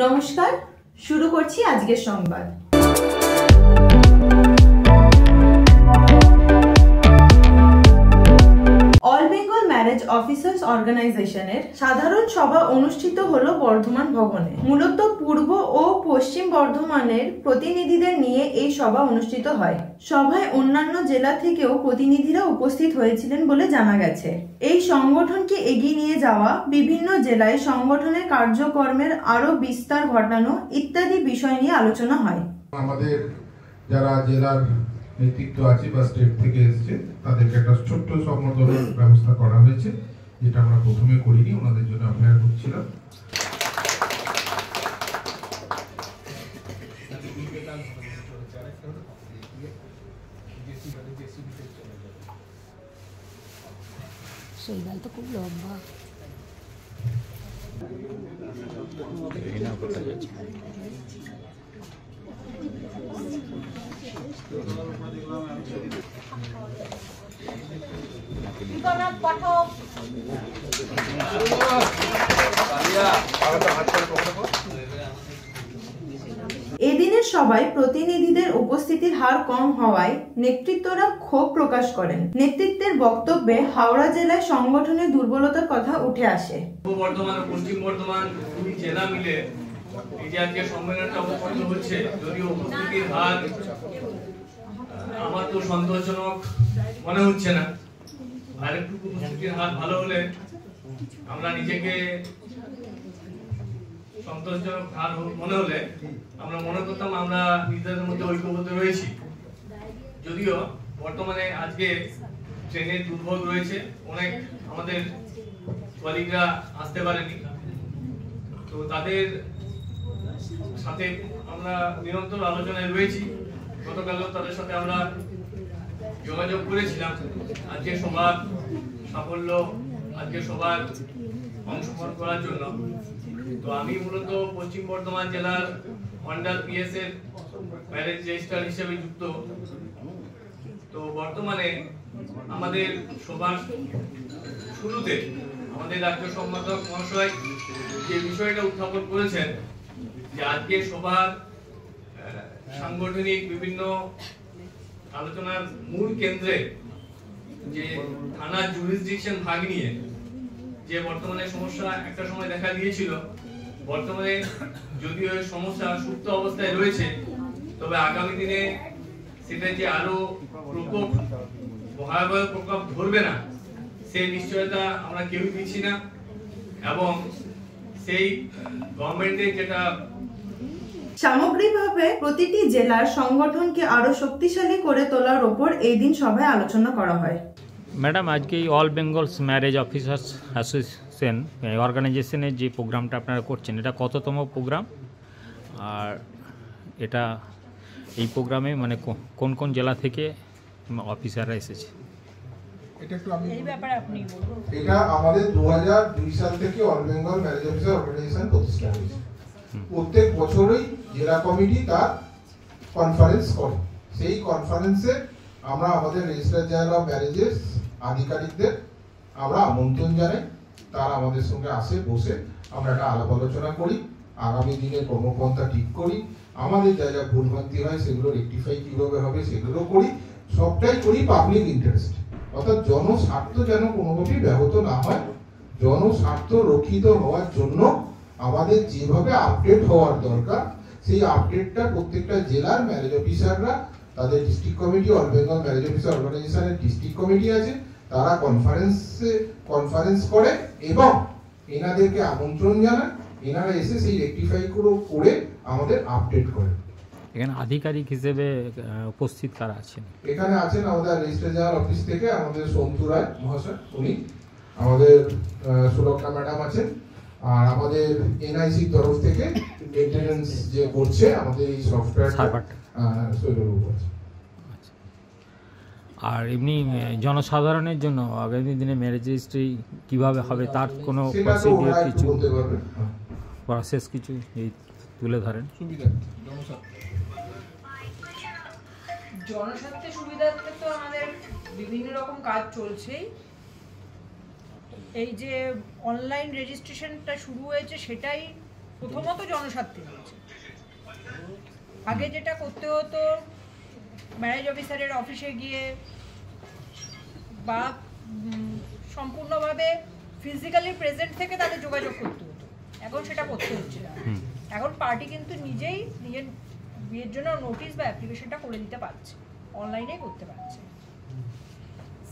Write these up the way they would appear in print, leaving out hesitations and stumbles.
নমস্কার, শুরু করছি আজকের সংবাদ। অল বেঙ্গল ম্যারেজ অফিসার্স অর্গানাইজেশনের সাধারণ সভা অনুষ্ঠিত হলো বর্ধমান ভবনে। মূলত পূর্ব ও পশ্চিম বর্ধমানের প্রতিনিধিদের নিয়ে এই সভা অনুষ্ঠিত হয়। সভায় অন্যান্য জেলা থেকেও প্রতিনিধিরা উপস্থিত হয়েছিলেন বলে জানা গেছে। এই সংগঠনকে এগিয়ে নিয়ে যাওয়া, বিভিন্ন জেলায় সংগঠনের কার্যক্রমের আরো বিস্তার ঘটানো ইত্যাদি বিষয় নিয়ে আলোচনা হয়। আমাদের যারা জেলার নেতৃত্ব আছে বা স্টেট থেকে এসেছে তাদেরকে একটা ছোট্ট সম্বর্ধনার ব্যবস্থা করা হয়েছে, যেটা আমরা প্রথমে করিনি, ওনাদের জন্য অপেক্ষা করছিলাম। শৈবাল তো খুব লম্বা। এদিনের সভায় প্রতিনিধিদের উপস্থিতির হার কম হওয়ায় নেতৃত্বরা ক্ষোভ প্রকাশ করেন। নেতৃত্বের বক্তব্যে হাওড়া জেলায় সংগঠনের দুর্বলতার কথা উঠে আসে। পূর্ব বর্ধমান ও পশ্চিম বর্ধমান দুই জেলা মিলে এই যে আজকে সম্মেলনটা অনুষ্ঠিত হচ্ছে, যদিও উপস্থিতির হার আমার তো সন্তোষজনক মনে হচ্ছে না। আরেকটু উপস্থিতির হার ভালো হলে আমরা নিজেকে সন্তোষজনক হার মনে হলে আমরা মনে করতাম আমরা নিজেদের মধ্যে ঐক্যবদ্ধ রয়েছি। যদিও বর্তমানে আজকে ট্রেনের দুর্ভোগ রয়েছে, অনেক আমাদের কলিগরা আসতে পারেনি, তো তাদের সাথে আমরা নিরন্তর আলোচনায় রয়েছি। গতকালও তাদের সাথে আমরা যোগাযোগ করেছিলাম আজকে সবার সাফল্য, আজকে সবার অংশগ্রহণ করার জন্য। তো আমি মূলত পশ্চিম বর্ধমান জেলার আন্ডার পিএস এর ম্যারেজ রেজিস্ট্রার হিসেবে যুক্ত। তো বর্তমানে আমাদের সবার শুরুতে আমাদের রাজ্য সম্পাদক মহাশয় যে বিষয়টা উত্থাপন করেছেন যে আজকে সবার সাংগঠনিক বিভিন্ন আলোচনার মূল কেন্দ্রে যে থানার জুরিসডিকশন ভাগ নিয়ে যে বর্তমানে সমস্যা একটা সময় দেখা দিয়েছিল, বর্তমানে যদিও সমস্যা সুপ্ত অবস্থায় রয়েছে, তবে আগামী দিনে সেটা যে আরো প্রকোপ, ভয়াবহ প্রকোপ ধরবে না সেই নিশ্চয়তা আমরা কেউ দিচ্ছি না। এবং সেই গভর্নমেন্টের যেটা সামগ্রিকভাবে প্রতিটি জেলার সংগঠনকে আরো শক্তিশালী করে তোলার উপর এই দিন সভায় আলোচনা করা হয়। ম্যাডাম, আজকে all Bengal's marriage officers association অর্গানাইজেশনের যে প্রোগ্রামটা আপনারা করছেন, এটা কততম প্রোগ্রাম? আর এটা এই প্রোগ্রামে মানে কোন কোন জেলা থেকে অফিসাররা এসেছে? এটা একটু আমি এই ব্যাপারে আপনি বলুন। এটা আমাদের 2002 সাল থেকে all Bengal marriage officer organization প্রতিষ্ঠা হয়েছে। প্রত্যেক বছরই জেলা কমিটি তার কনফারেন্স করে। সেই কনফারেন্সে আমরা আমাদের রেজিস্ট্রার জেনারেল অফ ম্যারেজেস আধিকারিকদের আমরা আমন্ত্রণ জানাই, তারা আমাদের সঙ্গে আসে, বসে আমরা একটা আলাপ আলোচনা করি, আগামী দিনে কর্মপন্থা ঠিক করি, আমাদের যা যা ভুলভ্রান্তি হয় সেগুলো রেকটিফাই কিভাবে হবে সেগুলো করি। সবটাই করি পাবলিক ইন্টারেস্ট, অর্থাৎ জনস্বার্থ যেন কোনোভাবেই ব্যাহত না হয়। জনস্বার্থ রক্ষিত হওয়ার জন্য আমাদের যেভাবে আপডেট হওয়ার দরকার সেই আপডেটটা প্রত্যেকটা জেলার ম্যারেজ অফিসাররা, তাদের district committee, all Bengal marriage officer অর্গানাইজেশনের ডিস্ট্রিক্ট কমিটি আছে, তারা কনফারেন্স করে এবং এনাদেরকে আমন্ত্রণ জানায়, এনারা এসে সেই রেকটিফাই করে আমাদের আপডেট করে। এখানে আধিকারিক হিসেবে উপস্থিত কারা আছেন? এখানে আছেন আমাদের রেজিস্ট্রার জেনারেল অফিস থেকে আমাদের সন্তু রায় মহাশয়, উনি আমাদের সুলক্ষা ম্যাডাম আছেন, আর আমাদের এনআইসির তরফ থেকে মেইনটেনেন্স যে করছে আমাদের এই সফটওয়্যারটা শৈলবাবু আছে। আর এমনি জনসাধারণের জন্য আগামী দিনে ম্যারেজ রেজিস্ট্রি কিভাবে হবে তার কোনো প্রসিডিউর কিছু প্রসেস কিছু এই তুলে ধরেন? জনস্বার্থে সুবিধার্থে তো আমাদের বিভিন্ন রকম কাজ চলছেই। এই যে অনলাইন রেজিস্ট্রেশনটা শুরু হয়েছে সেটাই প্রথমত জনস্বার্থে হয়েছে। আগে যেটা করতে হতো ম্যারেজ অফিসারের অফিসে গিয়ে বা সম্পূর্ণভাবে ফিজিক্যালি প্রেজেন্ট থেকে তাদের যোগাযোগ করতে হতো, এখন সেটা করতে হচ্ছে না। এখন পার্টি কিন্তু নিজেই নিজের বিয়ের জন্য নোটিশ বা অ্যাপ্লিকেশনটা করে দিতে পারছে, অনলাইনে করতে পারছে।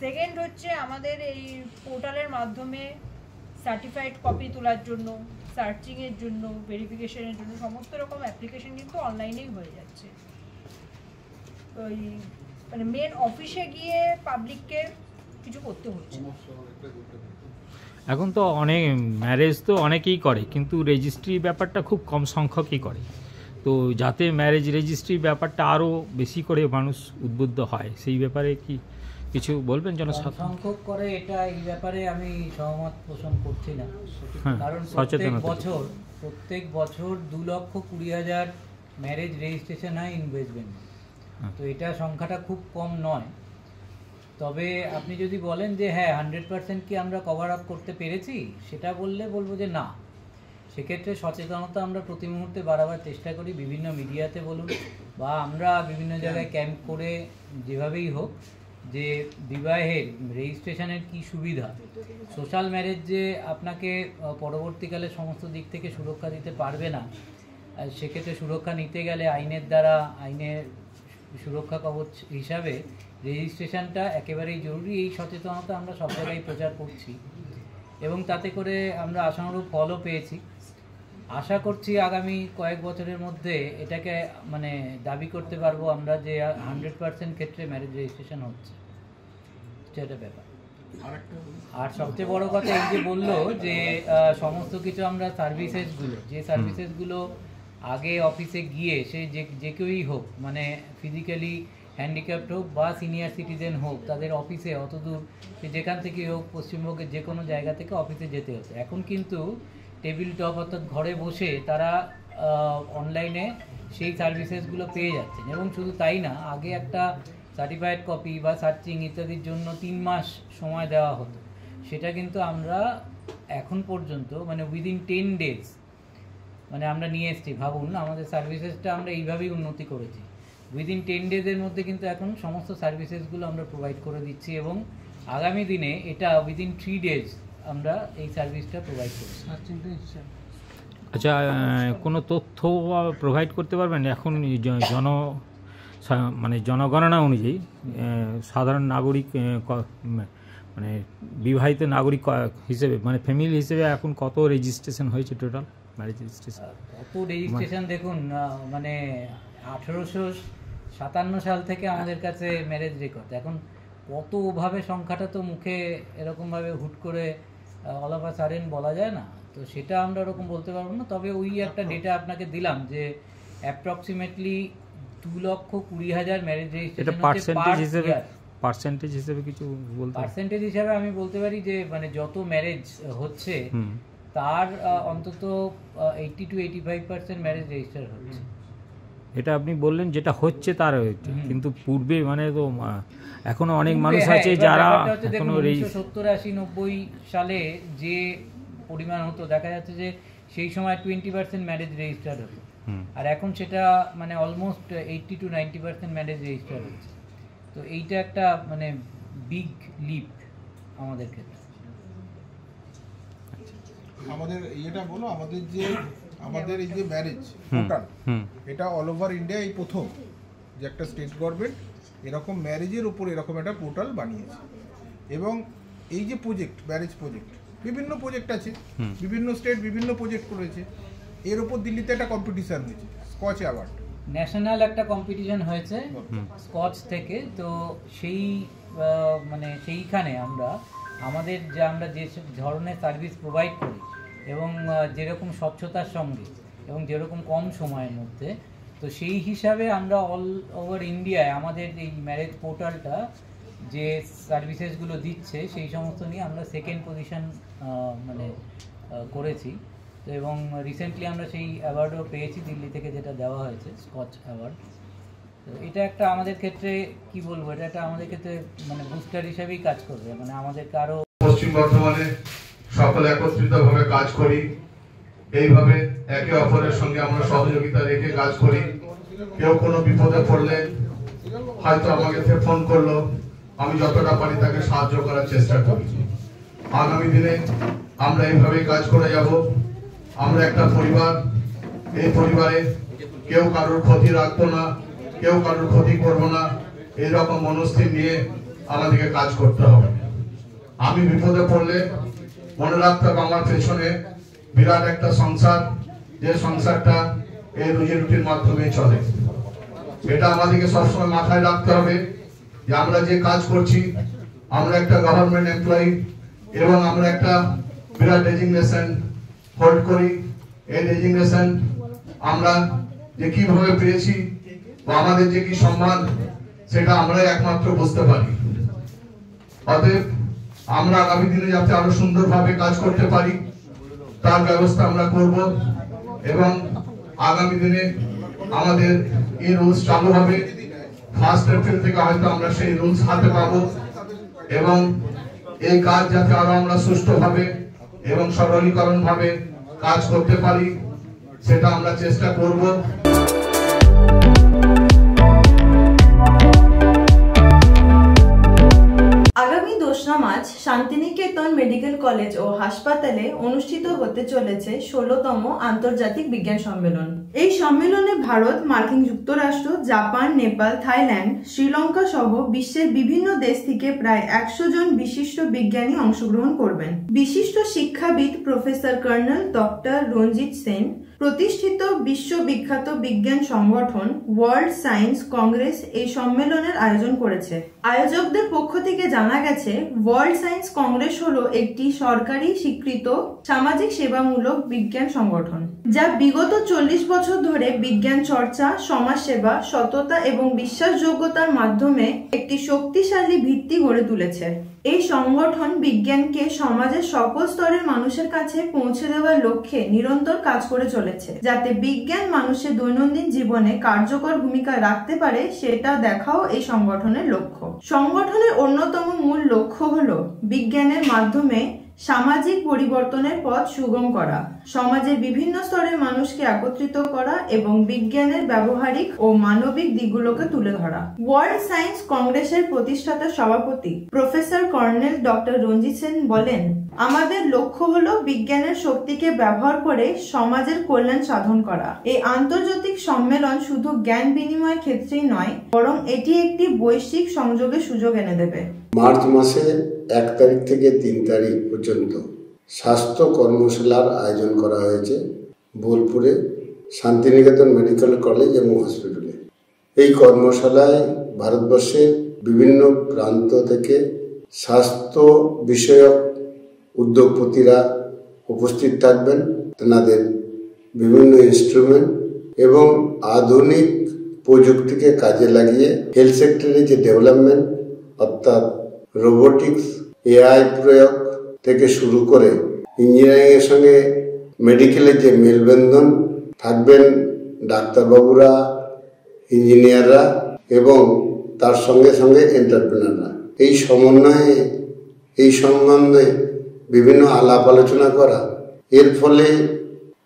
সেকেন্ড হচ্ছে আমাদের এই পোর্টালের মাধ্যমে সার্টিফাইড কপি তোলার জন্য, সার্চিংয়ের জন্য, ভেরিফিকেশনের জন্য সমস্ত রকম অ্যাপ্লিকেশন কিন্তু অনলাইনেই হয়ে যাচ্ছে। ওই মানে মেন অফিসে গিয়ে পাবলিককে কিছু করতে হচ্ছে। এখন তো অনেক ম্যারেজ তো অনেকেই করে, কিন্তু রেজিস্ট্রি ব্যাপারটা খুব কম সংখ্যকই করে। তো যাতে ম্যারেজ রেজিস্ট্রি ব্যাপারটা আরও বেশি করে মানুষ উদ্বুদ্ধ হয়, সেই ব্যাপারে কি কিছু বলবেন? সংখ্যক করে এটা, এই ব্যাপারে আমি সহমত পোষণ করছি না। কারণ প্রত্যেক বছর 2,20,000 ম্যারেজ রেজিস্ট্রেশন হয় ইন ওয়েস্ট বেঙ্গল। তো এটা সংখ্যাটা খুব কম নয়। তবে আপনি যদি বলেন যে হ্যাঁ 100% কি আমরা কভার আপ করতে পেরেছি, সেটা বলবো যে না। সেক্ষেত্রে সচেতনতা আমরা প্রতি মুহূর্তে বাড়াবার চেষ্টা করি, বিভিন্ন মিডিয়াতে বলুন বা আমরা বিভিন্ন জায়গায় ক্যাম্প করে যেভাবেই হোক, যে বিবাহের রেজিস্ট্রেশনের কি সুবিধা, সোশ্যাল ম্যারেজ যে আপনাকে পরবর্তীকালে সমস্ত দিক থেকে সুরক্ষা দিতে পারবে না, সেক্ষেত্রে সুরক্ষা নিতে গেলে আইনের সুরক্ষা কবচ হিসাবে রেজিস্ট্রেশনটা একেবারেই জরুরি। এই সচেতনতা আমরা সব জায়গায় প্রচার করছি এবং তাতে করে আমরা আশানুরূপ ফলও পেয়েছি। আশা করছি আগামী কয়েক বছরের মধ্যে এটাকে মানে দাবি করতে পারবো আমরা যে 100% ক্ষেত্রে ম্যারেজ রেজিস্ট্রেশন হচ্ছে, সেটা ব্যাপার। আর সবচেয়ে বড় কথা এই যে বললো যে সমস্ত কিছু আমরা সার্ভিসেসগুলো আগে অফিসে গিয়ে সে যে কেউই হোক, মানে ফিজিক্যালি হ্যান্ডিক্যাপড হোক বা সিনিয়র সিটিজেন হোক, তাদের অফিসে অত দূর সে যেখান থেকে হোক পশ্চিমবঙ্গের যে কোনো জায়গা থেকে অফিসে যেতে হতো। এখন কিন্তু টেবিল টপ অর্থাৎ ঘরে বসে তারা অনলাইনে সেই সার্ভিসেসগুলো পেয়ে যাচ্ছেন। এবং শুধু তাই না, আগে একটা সার্টিফাইড কপি বা সার্চিং ইত্যাদির জন্য 3 মাস সময় দেওয়া হতো, সেটা কিন্তু আমরা এখন পর্যন্ত মানে উইদিন 10 days মানে আমরা নিয়ে এসেছি। ভাবুন, আমাদের সার্ভিসেসটা আমরা এইভাবেই উন্নতি করেছি। উইদিন 10 days মধ্যে কিন্তু এখন সমস্ত সার্ভিসেসগুলো আমরা প্রোভাইড করে দিচ্ছি এবং আগামী দিনে এটা উইদিন 3 days আমরা এই সার্ভিসটা প্রোভাইড করছি। আচ্ছা, কোনো তথ্য প্রোভাইড করতে পারবেন? এখন জনগণনা অনুযায়ী সাধারণ নাগরিক মানে বিবাহিত নাগরিক হিসেবে মানে ফ্যামিলি হিসেবে এখন কত রেজিস্ট্রেশন হয়েছে টোটাল ম্যারেজ রেজিস্ট্রেশন? কত রেজিস্ট্রেশন দেখুন, মানে 1857 সাল থেকে আমাদের কাছে ম্যারেজ রেকর্ড। এখন কতভাবে সংখ্যাটা তো মুখে এরকমভাবে হুট করে অল অফ আ সাডেন বলা যায় না, তো সেটা আমরা ওরকম বলতে পারবো না। তবে ওই একটা ডেটা আপনাকে দিলাম যে অ্যাপ্রক্সিমেটলি 2,20,000 ম্যারেজ রেজিস্ট্রেশন পার্সেন্টেজ হিসেবে কিছু বলতে? পার্সেন্টেজ হিসাবে আমি বলতে পারি যে মানে যত ম্যারেজ হচ্ছে তার অন্তত 80 to 85% ম্যারেজ রেজিস্টার হচ্ছে। এটা আপনি বললেন যেটা হচ্ছে তার, কিন্তু পূর্বে মানে তো এখনো অনেক মানুষ আছে যারা এখনো 70, 80, 90 সালে যে পরিমাণ হতো, দেখা যাচ্ছে যে সেই সময় 20% ম্যারেজ রেজিস্টার হতো, আর এখন সেটা মানে অলমোস্ট 80 to 90% ম্যারেজ রেজিস্টার হচ্ছে। তো এইটা একটা মানে বিগ লিপ আমাদের ক্ষেত্রে। আমাদের এটা বলো, আমাদের এই যে ম্যারেজ পোর্টাল, এটা অল ওভার ইন্ডিয়া এই প্রথম যে একটা স্টেট গভর্নমেন্ট এরকম ম্যারেজের উপর এরকম একটা পোর্টাল বানিয়েছে। এবং এই যে প্রজেক্ট, ম্যারেজ প্রজেক্ট, বিভিন্ন প্রজেক্ট আছে, বিভিন্ন স্টেট বিভিন্ন প্রজেক্ট করেছে। এর উপর দিল্লিতে একটা কম্পিটিশন হয়েছে, স্কচ অ্যাওয়ার্ড, ন্যাশনাল একটা কম্পিটিশন হয়েছে স্কচ থেকে। তো সেই মানে সেইখানে আমরা যে ধরনের সার্ভিস প্রোভাইড করি এবং যেরকম স্বচ্ছতার সঙ্গে এবং যেরকম কম সময়ের মধ্যে, তো সেই হিসাবে আমরা অল ওভার ইন্ডিয়ায় আমাদের এই ম্যারেজ পোর্টালটা যে সার্ভিসেসগুলো দিচ্ছে সেই সমস্ত নিয়ে আমরা সেকেন্ড পজিশন মানে করেছি। তো এবং রিসেন্টলি আমরা সেই অ্যাওয়ার্ডও পেয়েছি দিল্লি থেকে, যেটা দেওয়া হয়েছে স্কচ অ্যাওয়ার্ড। এটা একটা আমাদের ক্ষেত্রে কি বলবো, এটা একটা আমাদের ক্ষেত্রে মানে বুস্টার হিসেবেই কাজ করবে, মানে আমাদেরকে আরো। পশ্চিম বর্ধমানে সকলে একত্রিতভাবে কাজ করি, এইভাবে একে অপরের সঙ্গে আমরা সহযোগিতা রেখে কাজ করি। কেউ কোনো বিপদে পড়লে হয়তো আমাকে ফোন করলো, আমি যতটা পারি তাকে সাহায্য করার চেষ্টা করি। আগামী দিনে আমরা এইভাবেই কাজ করে যাব। আমরা একটা পরিবার, এই পরিবারে কেউ কারোর ক্ষতি রাখবো না, কেউ কারোর ক্ষতি করবো না, এইরকম মনস্থির নিয়ে আমাদেরকে কাজ করতে হবে। আমি বিপদে পড়লে মনে রাখতে হবে আমার পেছনে বিরাট একটা সংসার, যে সংসারটা এই রুজি রুটির মাধ্যমে চলে। এটা আমাদেরকে সবসময় মাথায় রাখতে হবে যে আমরা যে কাজ করছি, আমরা একটা গভর্নমেন্ট এমপ্লয়ি এবং আমরা একটা বিরাট ডেজিগনেশন হোল্ড করি। এই ডেজিগনেশন আমরা যে কিভাবে পেয়েছি বা আমাদের যে কি সম্মান, সেটা আমরাই একমাত্র বুঝতে পারি। অতএব আমরা আগামী দিনে যাতে আরো সুন্দরভাবে কাজ করতে পারি তার ব্যবস্থা আমরা করব এবং আগামী দিনে আমাদের এই রুলস চালু হবে। 1 এপ্রিল থেকে হয়তো আমরা সেই রুলস হাতে পাবো এবং এই কাজ যাতে আরো আমরা সুষ্ঠুভাবে এবং সরলীকরণ ভাবে কাজ করতে পারি সেটা আমরা চেষ্টা করব। আগামী 2রা মার্চ শান্তিনিকেতন মেডিকেল কলেজ ও হাসপাতালে অনুষ্ঠিত হতে চলেছে 16তম আন্তর্জাতিক বিজ্ঞান সম্মেলন। এই সম্মেলনে ভারত, মার্কিন যুক্তরাষ্ট্র, জাপান, নেপাল, থাইল্যান্ড, শ্রীলঙ্কা সহ বিশ্বের বিভিন্ন দেশ থেকে প্রায় 100 জন বিশিষ্ট বিজ্ঞানী অংশগ্রহণ করবেন। বিশিষ্ট শিক্ষাবিদ প্রফেসর কর্নেল ডক্টর রঞ্জিত সেন, প্রতিষ্ঠিত বিশ্ববিখ্যাত বিজ্ঞান সংগঠন ওয়ার্ল্ড সায়েন্স কংগ্রেস এই সম্মেলনের আয়োজন করেছে। আয়োজকদের পক্ষ থেকে জানা গেছে, ওয়ার্ল্ড সায়েন্স কংগ্রেস হলো একটি সরকারি স্বীকৃত সামাজিক সেবামূলক বিজ্ঞান সংগঠন, যা বিগত 40 বছর ধরে বিজ্ঞান চর্চা, সমাজসেবা, সততা এবং বিশ্বাসযোগ্যতার মাধ্যমে একটি শক্তিশালী ভিত্তি গড়ে তুলেছে। এই সংগঠন বিজ্ঞানকে সমাজের সকল স্তরের মানুষের কাছে পৌঁছে দেওয়ার লক্ষ্যে নিরন্তর কাজ করে চলেছে, যাতে বিজ্ঞান মানুষের দৈনন্দিন জীবনে কার্যকর ভূমিকা রাখতে পারে সেটা দেখাও এই সংগঠনের লক্ষ্য। সংগঠনের অন্যতম মূল লক্ষ্য হলো বিজ্ঞানের মাধ্যমে সামাজিক পরিবর্তনের পথ সুগম করা, সমাজের বিভিন্ন স্তরের মানুষকে একত্রিত করা এবং বিজ্ঞানের ব্যবহারিক ও মানবিক দিকগুলোকে তুলে ধরা। ওয়ার্ল্ড সায়েন্স কংগ্রেসের প্রতিষ্ঠাতা সভাপতি প্রফেসর কর্নেল ডক্টর রঞ্জিত সেন বলেন, আমাদের লক্ষ্য হলো বিজ্ঞানের শক্তিকে ব্যবহার করে সমাজের কল্যাণ সাধন করা। এই আন্তর্জাতিক সম্মেলন শুধু জ্ঞান বিনিময়ের ক্ষেত্রেই নয়, বরং এটি একটি বৈশ্বিক সংযোগের সুযোগ এনে দেবে। মার্চ মাসে 1 তারিখ থেকে 3 তারিখ পর্যন্ত স্বাস্থ্য কর্মশালার আয়োজন করা হয়েছে বোলপুরে শান্তিনিকেতন মেডিকেল কলেজ এবং হসপিটালে। এই কর্মশালায় ভারতবর্ষের বিভিন্ন প্রান্ত থেকে স্বাস্থ্য বিষয়ক উদ্যোগপতিরা উপস্থিত থাকবেন। তেনাদের বিভিন্ন ইনস্ট্রুমেন্ট এবং আধুনিক প্রযুক্তিকে কাজে লাগিয়ে হেলথ সেক্টরে যে ডেভেলপমেন্ট অর্থাৎ রোবোটিক্স, এআই প্রয়োগ থেকে শুরু করে ইঞ্জিনিয়ারিং এর সঙ্গে মেডিকেলের যে মেলবন্ধন থাকবেন ডাক্তারবাবুরা, ইঞ্জিনিয়াররা এবং তার সঙ্গে সঙ্গে এন্টারপ্রেনাররা। এই সমন্বয়ে এই সম্বন্ধে বিভিন্ন আলাপ আলোচনা করা, এর ফলে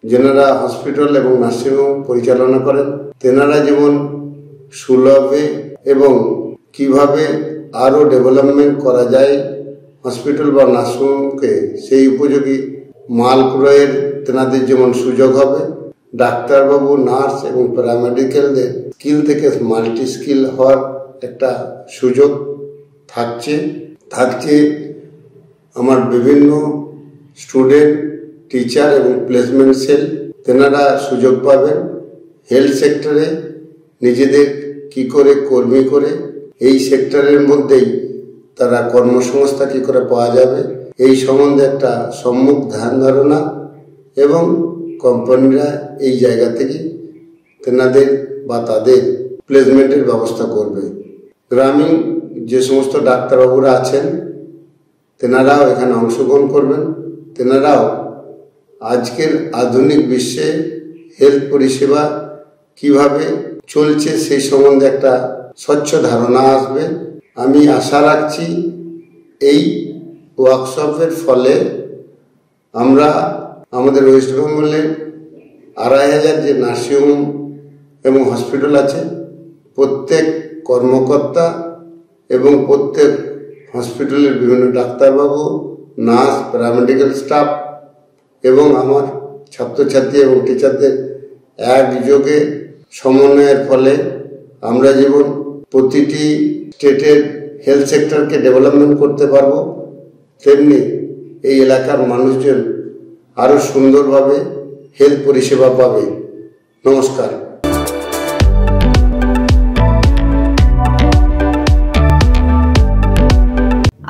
যেনারা হসপিটাল এবং নার্সিংহোম পরিচালনা করেন তেনারা যেমন সুলভে এবং কিভাবে আরও ডেভেলপমেন্ট করা যায় হসপিটাল বা নার্সিংহোমকে সেই উপযোগী মাল ক্রয়ের তেনাদের যেমন সুযোগ হবে, ডাক্তারবাবু, নার্স এবং প্যারামেডিক্যালদের স্কিল থেকে মাল্টি স্কিল হওয়ার একটা সুযোগ থাকছে। আমার বিভিন্ন স্টুডেন্ট, টিচার এবং প্লেসমেন্ট সেল তেনারা সুযোগ পাবেন হেলথ সেক্টরে নিজেদের কি করে কর্মী করে এই সেক্টরের মধ্যেই তারা কর্মসংস্থা কি করে পাওয়া যাবে এই সম্বন্ধে একটা সম্যক ধ্যান ধারণা এবং কোম্পানিরা এই জায়গা থেকে তেনাদের বা তাদের প্লেসমেন্টের ব্যবস্থা করবে। গ্রামীণ যে সমস্ত ডাক্তারবাবুরা আছেন তেনারাও এখানে অংশগ্রহণ করবেন। তেনারাও আজকের আধুনিক বিশ্বে হেলথ পরিষেবা কিভাবে চলছে সেই সম্বন্ধে একটা স্বচ্ছ ধারণা আসবে। আমি আশা রাখছি এই ওয়ার্কশপের ফলে আমরা আমাদের ওয়েস্ট বেঙ্গলের 2500 যে নার্সিংহোম এবং হসপিটাল আছে, প্রত্যেক কর্মকর্তা এবং প্রত্যেক হসপিটালের বিভিন্ন ডাক্তারবাবু, নার্স, প্যারামেডিক্যাল স্টাফ এবং আমার ছাত্রছাত্রী এবং টিচারদের একযোগে সমন্বয়ের ফলে আমরা যেমন প্রতিটি স্টেটের হেলথ সেক্টরকে ডেভেলপমেন্ট করতে পারবো, তেমনি এই এলাকার মানুষজন আরও সুন্দরভাবে হেলথ পরিষেবা পাবে। নমস্কার।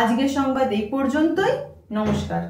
আজকের সংবাদ এই পর্যন্তই। নমস্কার।